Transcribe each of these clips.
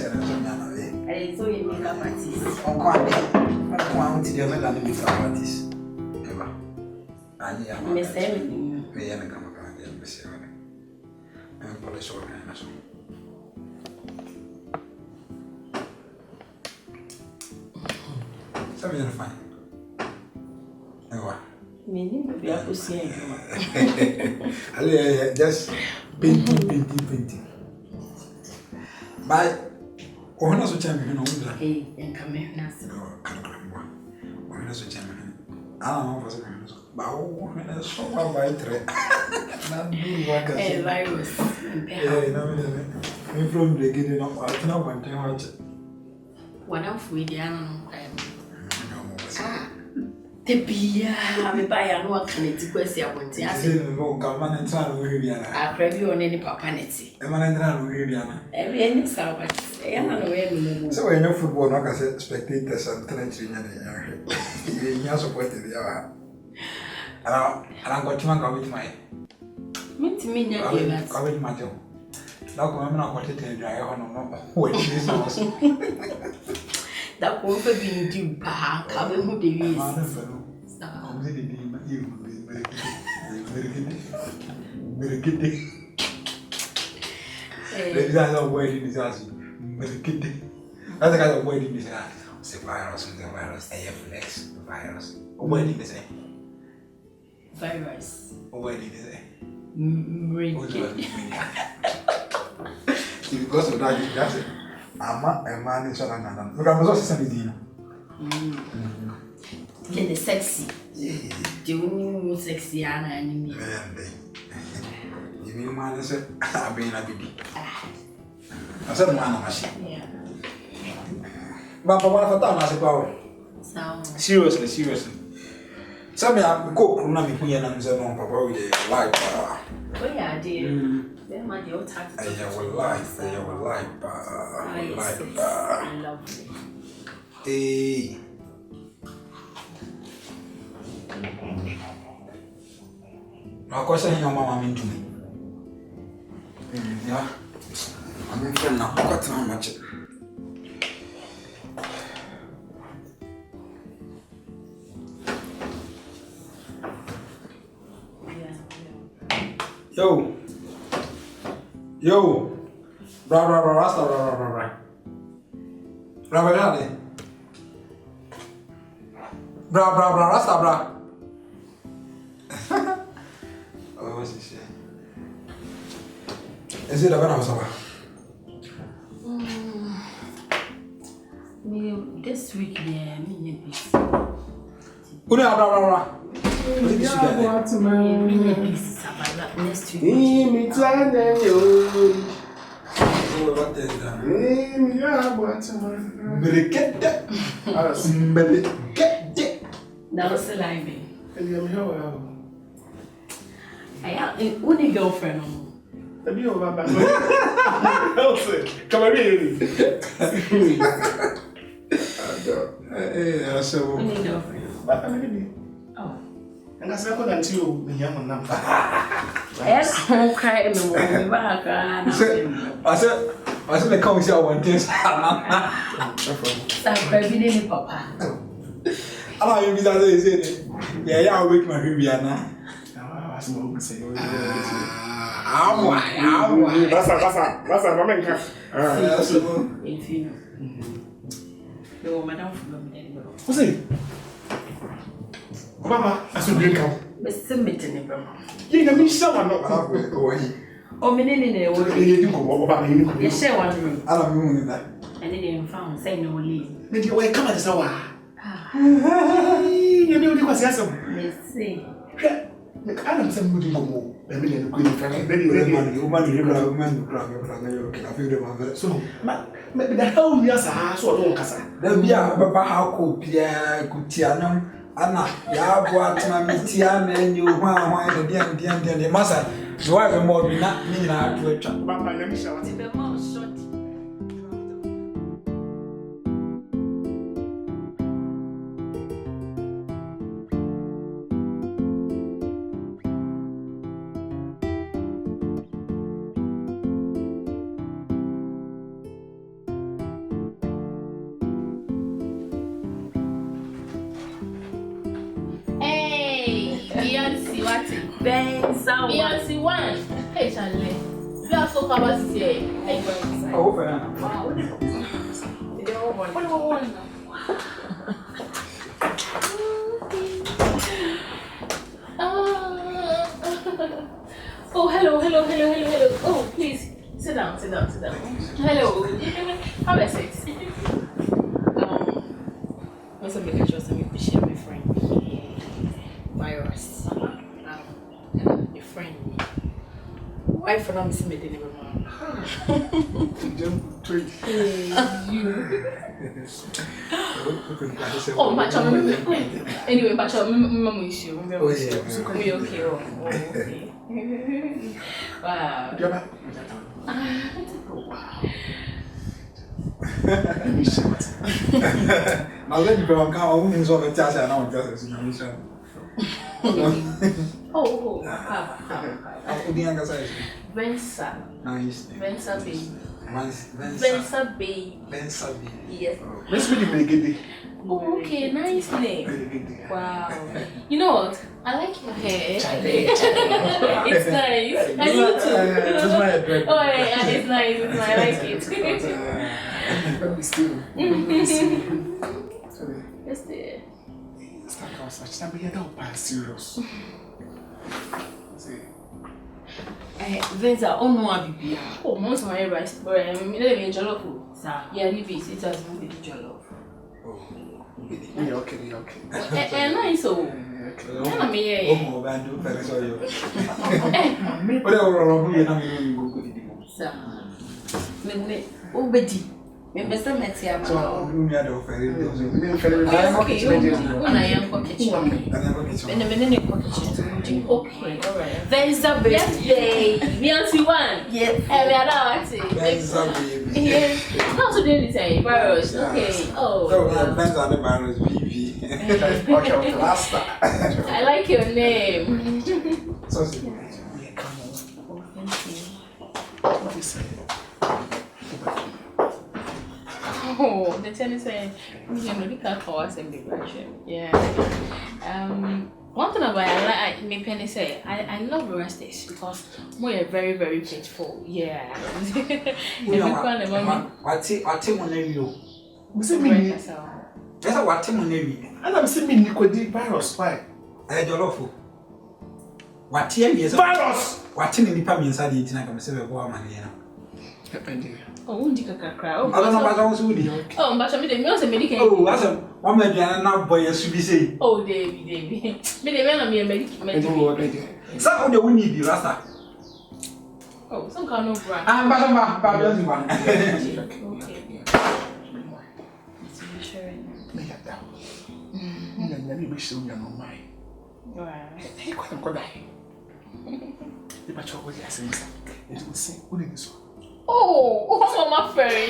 share and so now. I saw you make up artists. On quantity, I'm going to the other than the artists. Ever. I am Miss everything. We are come around the embassy. I'm police organizer. Something fine. Meaning, we are to see. Just painting. By or not so champion on the Hey, and come in. Or not so champion. I don't know what's going on. But oh, so well by three. Not do work as a virus. I'm from the beginning of I cannot want to watch it. One of we the animal. The beer, I buy a no connected question. I want to ask you. Come and try to hear you. I preview on any papanity. I'm an entrance to hear you. Every any sound, but I am not aware. So, when you're football, like I said, spectators and tenants in your supported the hour. And I'm going to go with my. Mean to me, I will my job. Now, I'm not going to tell you, I don't know what it is. That won't be due, coming who the is. I'm very good. Ladies, I don't wear this as very good. That's the kind of wedding this is a virus and the virus, AFX virus. Wedding is a virus. Wedding is a because of that, that's it. I'm a man in Shannon. Look, I was also sending Then the sexy. Do you sexy Anna and me? You mean, man, I said, I've been a baby. I said, man, machine. Yeah. But what if I thought I said, seriously. Some I'm cook, Runami Puyan and Zenon, Papa, with a light. Oh, yeah, dear. Then my dear tax. I will life. Lovely. Hey. Of course, I know Mamma into me. Yeah. I'm in front now. Got how much? Yo. Bra, rasta, bra. Bra, rasta, bra. Oh, what's this? Is it a banana? This week, yeah, me bra. Next week. Me what is that? That was the line. I have a girlfriend. Come here. Oh. And I said, I you, the young number. Yes, I'm crying. I said, the comes out one thing. Stop crying, Papa. How you be that? Yeah, I'll wake my Riviana. I was going to say, that's a woman. If you know, Madame from what's it? Mama, I should drink out. but still meeting him. You know, me, someone not away. Oh, Minnie, you go about you. You share one room. I don't mean that. And then found say no leave. Maybe you come at this hour. You know, because yes, Let's see. I don't say good more. I mean, you couldn't find very woman, so, maybe the hell, yes, I saw don't casa. There be a papa how could Pierre Gutianum, Anna, Yabua, Mitian, and you want the massa. So I have more than that, mean I have to a chap. But my name is Short. Ben, someone. Yes, one. Hey, Charlie. You are so capacity. Hey, Oh, fair. wow. Oh, hello. Oh, please, sit down. Hello. Have a seat. What's up, make sure to share my friend Virus. Your friend. Why for now, Missy made any mom? Oh, my child. Anyway, my child, mom is you. Okay. Wow. I'll let you go and come on in sort of jazz and on justice. Oh, The younger size. Vensa. Nice. Vensa baby. Vensa baby. Yes. Let's be the Megidi. Oh, okay, nice name. Wow. You know what? I like your hair. It's nice. And you too. Oh, yeah, it's nice. I like it. Let me still. Yes, dear. Start out such time, but you don't pass serious. Venza, oh no, Abibia. Oh, most of my rice, but I'm in jollof. Yeah, leave it. It has been with jollof. Yeah, okay. And nice, so. Oh, man, do very sorry. Whatever, Obedi. Remember some metia. so I'm going to offer it. Okay, when I am kitchen. And the minute kitchen. Okay, alright. Venza baby. Yes, baby. We are to one. Yes. And we are now at it. Venza baby. Yes. How to do this? Virus. Okay. Oh. So, Venza the virus, BB. Okay, last time. I like your name. So, Come on. What is it? Oh, the tennis saying, you know, the car was and big version. Yeah. One thing about I me penny say, I love Rustis because we're very, very faithful. Yeah. what's it on you? Miss me. That's what Tim on you. And I'm saying, you could do virus. Why? I don't know. What is Virus! watching in the Pam inside the internet, I'm saying, woman. Oh, Ndika cry. I don't know what I was with you. Oh, but I mean, the meals and medication. Oh, that's a woman, now boy, as we say. Oh, Davy. Me, the man of me a medication. Some of the windy be Rasta. Oh, some kind of brand. I'm Babylon one. Okay. Make it down. Let me be soon, you're not mine. Hey, quite die. The patch of what you're saying, it will say, who did this one? Oh, Mama Fairy.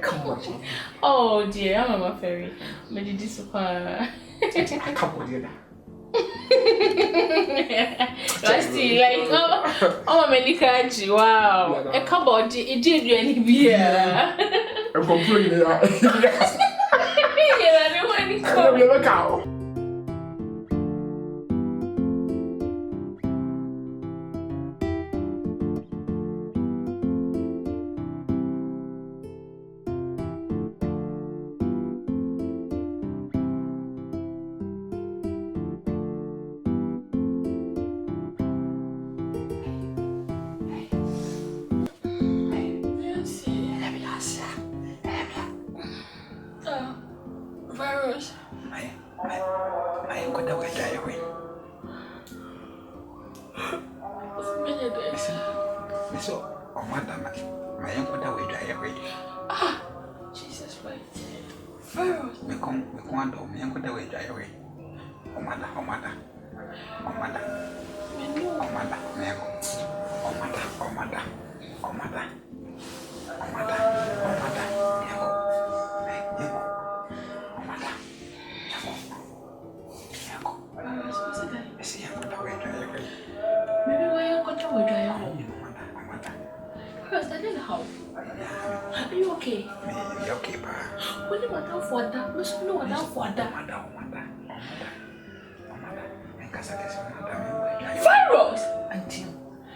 Come on. Oh dear, I'm Mama Fairy. Maybe this one. I can't believe that. Rusty, like, oh, Medicaji, wow. A cupboard, it did any beer. I'm completely out. Yeah, I don't want to I'm going to look out. Virus. I ain't got that way die away. So, oh, madam, my uncle that way die away. Ah, Jesus Christ. Virus. We come, my uncle that way die away. Oh, mother. Oh, mother. Oh, mother. Maybe why you got to die home? First, I didn't know. Are you okay? Okay, pa. What do you want for that? Must know what for that. Virus?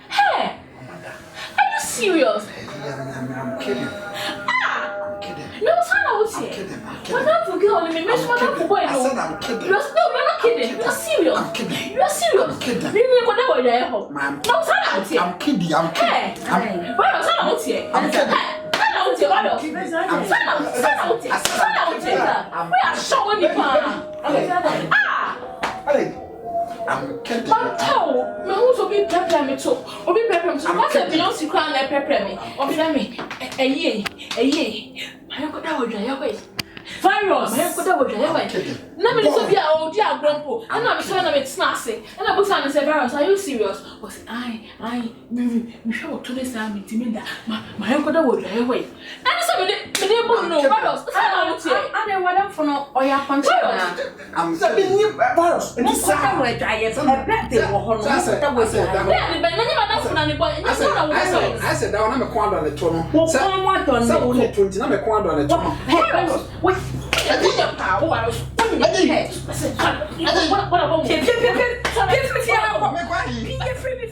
Hey! Are you serious? I'm kidding. I'm kidding. No, son, I was I'm here. kidding. When I forget only me, miss, what I'm boy. I said I'm kidding. No, you're not kidding. You're serious. I'm kidding. You're serious. I'm kidding. Really, whatever you're home. Ma'am. No, son, I was here. I'm kidding. I'm kidding. Hey! I'm Virus, son, I was here. I'm kidding. Hey! Son, I was here. What else? Son, I was here. Son, I was here. We are showing you, Hey, I'm kidding. Mantel, me who so be pepper me too. Obi pepper me too. What say Beyonce crown na pepper me? Obi me. Eye. I go that with your way. Virus. I go that with your way. Na me so be a odi agrompo. And na me so na me snacking. And I go say na say virus. Are you serious? Was me show to this time me timida. My go that with your way. And so me dey no virus. I dey want for no oya control na. I'm saying virus. Mo ko ta we dwa ye so black dey wo ho no. I said that. Yeah, but nani ma na funa ni boy. I said that one na me kwando na tono. Wo ko mo don Say we 20 na me kwando na tono. Hey, wait. I think the power was. I said, what about me? Pip. Me kwa hi. Pip free me.